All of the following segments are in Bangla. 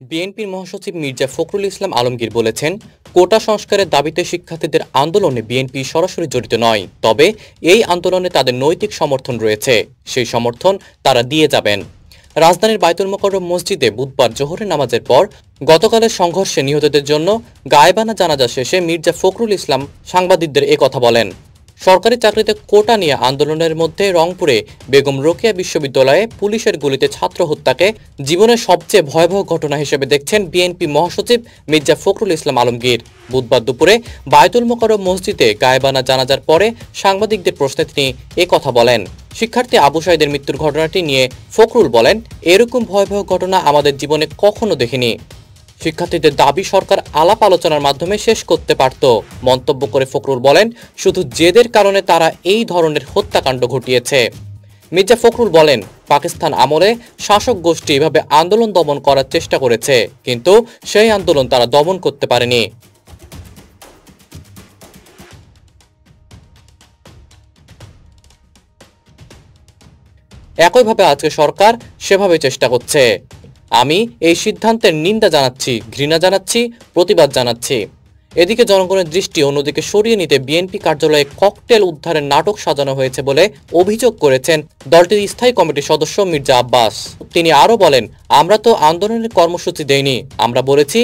বিএনপির মহাসচিব মির্জা ফখরুল ইসলাম আলমগীর বলেছেন, কোটা সংস্কারের দাবিতে শিক্ষার্থীদের আন্দোলনে বিএনপি সরাসরি জড়িত নয়, তবে এই আন্দোলনে তাদের নৈতিক সমর্থন রয়েছে। সেই সমর্থন তারা দিয়ে যাবেন। রাজধানীর বায়তুল মোকাররম মসজিদে বুধবার জোহরের নামাজের পর গতকালের সংঘর্ষে নিহতদের জন্য গায়েবানা জানাজা শেষে মির্জা ফখরুল ইসলাম সাংবাদিকদের কথা বলেন। সরকারি চাকরিতে কোটা নিয়ে আন্দোলনের মধ্যে রংপুরে বেগম রোকেয়া বিশ্ববিদ্যালয়ে পুলিশের গুলিতে ছাত্র হত্যাকে জীবনের সবচেয়ে ভয়াবহ ঘটনা হিসেবে দেখছেন বিএনপি মহাসচিব মির্জা ফখরুল ইসলাম আলমগীর। বুধবার দুপুরে বায়তুল মোকাররম মসজিদে গায়েবানা জানাজার পরে সাংবাদিকদের প্রশ্নে তিনি কথা বলেন। শিক্ষার্থী আবু সাঈদের মৃত্যুর ঘটনাটি নিয়ে ফখরুল বলেন, এরকম ভয়াবহ ঘটনা আমাদের জীবনে কখনো দেখিনি। শিক্ষার্থীদের দাবি সরকার আলাপ আলোচনার মাধ্যমে শেষ করতে পারত। মন্তব্য করে ফখরুল বলেন, শুধু জেদের কারণে তারা এই ধরনের হত্যাকাণ্ড ঘটিয়েছে। মির্জা ফখরুল বলেন, পাকিস্তান আমলে শাসক গোষ্ঠী এভাবে আন্দোলন দমন করার চেষ্টা করেছে, কিন্তু সেই আন্দোলন তারা দমন করতে পারেনি। একইভাবে আজকে সরকার সেভাবে চেষ্টা করছে। আমি এই সিদ্ধান্তের নিন্দা জানাচ্ছি, ঘৃণা জানাচ্ছি, প্রতিবাদ জানাচ্ছি। এদিকে জনগণের দৃষ্টি অন্যদিকে সরিয়ে নিতে বিএনপি কার্যালয়ে ককটেল উদ্ধারের নাটক সাজানো হয়েছে বলে অভিযোগ করেছেন দলটির স্থায়ী কমিটির সদস্য মির্জা আব্বাস। তিনি আরও বলেন, আমরা তো আন্দোলনের কর্মসূচি দেইনি, আমরা বলেছি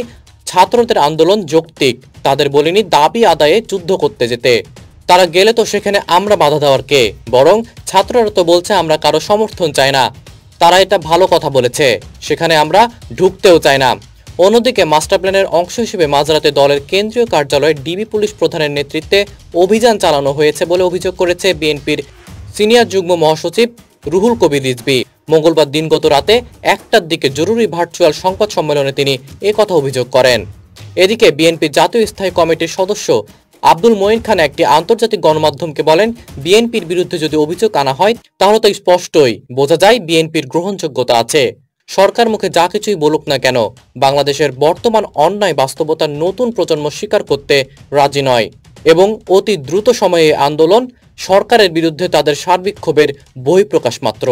ছাত্রদের আন্দোলন যৌক্তিক, তাদের বলিনি দাবি আদায়ে যুদ্ধ করতে যেতে। তারা গেলে তো সেখানে আমরা বাধা দেওয়ার কে? বরং ছাত্ররা তো বলছে আমরা কারো সমর্থন চাই না। তারা এটা ভালো কথা বলেছে, সেখানে আমরা ঢুকতেও চাই না। অন্যদিকে মাস্টার প্ল্যানের অংশ হিসেবে মাঝরাতে দলের কেন্দ্রীয় কার্যালয়ে ডিবি পুলিশ প্রধানের নেতৃত্বে অভিযান চালানো হয়েছে বলে অভিযোগ করেছে বিএনপির সিনিয়র যুগ্ম মহাসচিব রুহুল কবির রিজভী। মঙ্গলবার দিনগত রাতে 1টার দিকে জরুরি ভার্চুয়াল সংবাদ সম্মেলনে তিনি কথা অভিযোগ করেন। এদিকে বিএনপির জাতীয় স্থায়ী কমিটির সদস্য আব্দুল মঈন খান একটি আন্তর্জাতিক গণমাধ্যমকে বলেন, বিএনপির বিরুদ্ধে যদি অভিযোগ আনা হয় তাহলে তো স্পষ্টই বোঝা যায় বিএনপির গ্রহণযোগ্যতা আছে। সরকার মুখে যা কিছুই বলুক না কেন, বাংলাদেশের বর্তমান অন্যায় বাস্তবতার নতুন প্রজন্ম স্বীকার করতে রাজি নয় এবং অতি দ্রুত সময়ে আন্দোলন সরকারের বিরুদ্ধে তাদের সার্বিক ক্ষোভের বহিঃপ্রকাশ মাত্র।